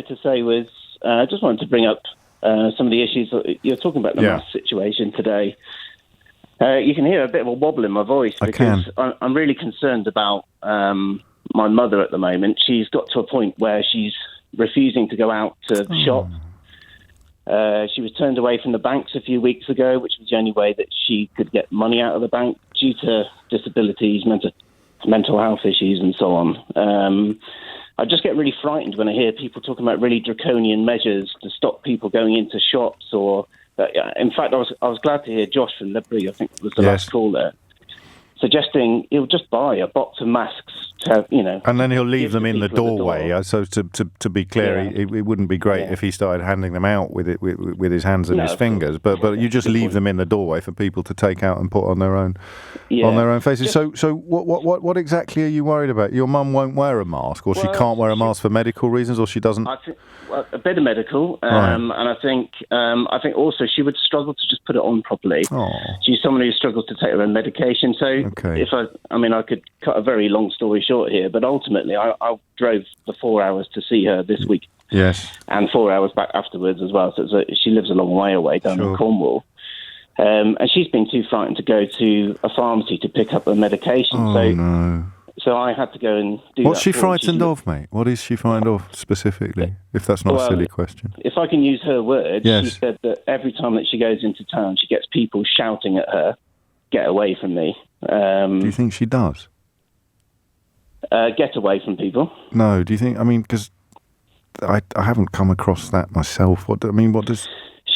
wanted to say was, I just wanted to bring up some of the issues that you're talking about, the mask situation today. You can hear a bit of a wobble in my voice because I'm really concerned about my mother at the moment. She's got to a point where she's refusing to go out to shop. She was turned away from the banks a few weeks ago, which was the only way that she could get money out of the bank due to disabilities, mental health issues, and so on. I just get really frightened when I hear people talking about really draconian measures to stop people going into shops. Or, in fact, I was glad to hear Josh from Ledbury, I think was the last caller, suggesting he'll just buy a box of masks to, and then he'll leave them in the doorway. So to be clear, it wouldn't be great if he started handing them out with his hands and his fingers. But you just leave them in the doorway for people to take out and put on their own faces. So what exactly are you worried about? Your mum won't wear a mask, or she can't wear a mask for medical reasons, or she doesn't. I think a bit of medical, and I think also she would struggle to just put it on properly. She's someone who struggles to take her own medication. So if I could cut a very long story short here, but ultimately I drove the 4 hours to see her this week. Yes. And 4 hours back afterwards as well. So she lives a long way away down in Cornwall. And she's been too frightened to go to a pharmacy to pick up her medication. So I had to go and do What's she frightened of, mate? What is she frightened of specifically, if that's not a silly question? If I can use her words, she said that every time that she goes into town, she gets people shouting at her, "Get away from me." Do you think she does? Get away from people. No, do you think? I mean, because I haven't come across that myself. What does?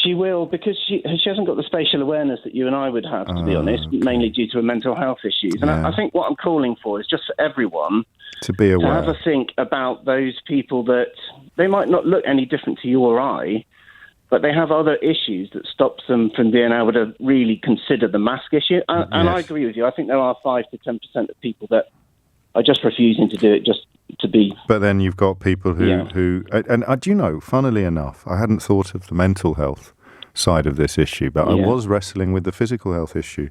She will, because she hasn't got the spatial awareness that you and I would have, to be honest, mainly due to her mental health issues. And I think what I'm calling for is just for everyone to be aware, to have a think about those people that they might not look any different to you or I, but they have other issues that stops them from being able to really consider the mask issue. And I agree with you. I think there are 5 to 10% of people that are just refusing to do it just to be. But then you've got people who do you know, funnily enough, I hadn't thought of the mental health side of this issue, but I was wrestling with the physical health issue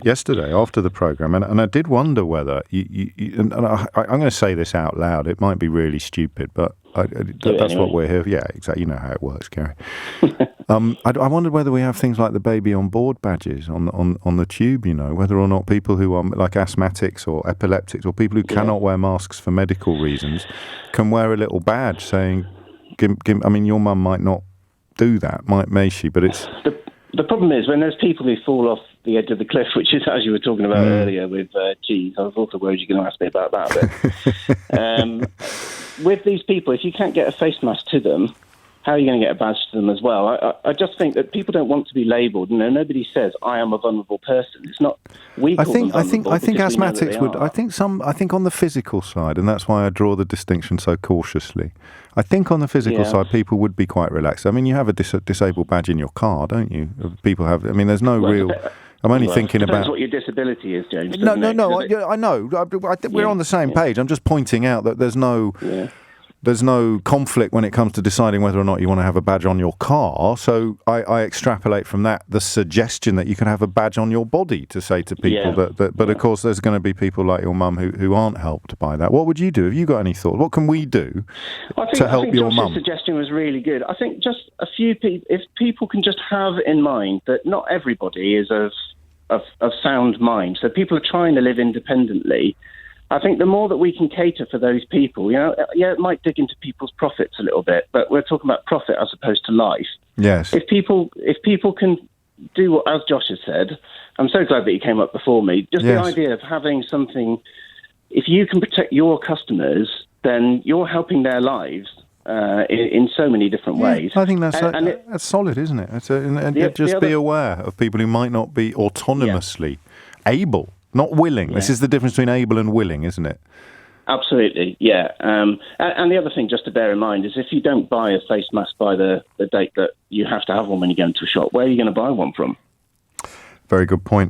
yesterday after the programme, and I did wonder whether I'm going to say this out loud. It might be really stupid, but that's what we're here. Yeah, exactly. You know how it works, Gary. I wondered whether we have things like the baby on board badges on the tube, whether or not people who are like asthmatics or epileptics or people who cannot wear masks for medical reasons can wear a little badge saying, I mean, your mum might not do that, may she? But it's... The problem is when there's people who fall off the edge of the cliff, which is as you were talking about earlier with cheese. I was also worried you're going to ask me about that a bit. With these people, if you can't get a face mask to them, how are you going to get a badge to them as well? I just think that people don't want to be labelled. Nobody says I am a vulnerable person. It's not. I think asthmatics would. I think on the physical side, and that's why I draw the distinction so cautiously. I think on the physical side, people would be quite relaxed. I mean, you have a disabled badge in your car, don't you? People have. I mean, there's no real. I'm only thinking about what your disability is, James. No. I know. We're on the same page. I'm just pointing out that there's no. Yeah. There's no conflict when it comes to deciding whether or not you want to have a badge on your car. So I extrapolate from that the suggestion that you can have a badge on your body to say to people that. But of course, there's going to be people like your mum who aren't helped by that. What would you do? Have you got any thoughts? What can we do to help your mum? I think Josh's suggestion was really good. I think just a few people, if people can just have in mind that not everybody is of sound mind. So people are trying to live independently. I think the more that we can cater for those people, it might dig into people's profits a little bit, but we're talking about profit as opposed to life. Yes. If people can do what, as Josh has said, I'm so glad that he came up before me. Just the idea of having something, if you can protect your customers, then you're helping their lives in so many different ways. I think that's solid, isn't it? Be aware of people who might not be autonomously able. Not willing. This is the difference between able and willing, isn't it? Absolutely, yeah. And the other thing just to bear in mind is if you don't buy a face mask by the date that you have to have one when you go into a shop, where are you going to buy one from? Very good point.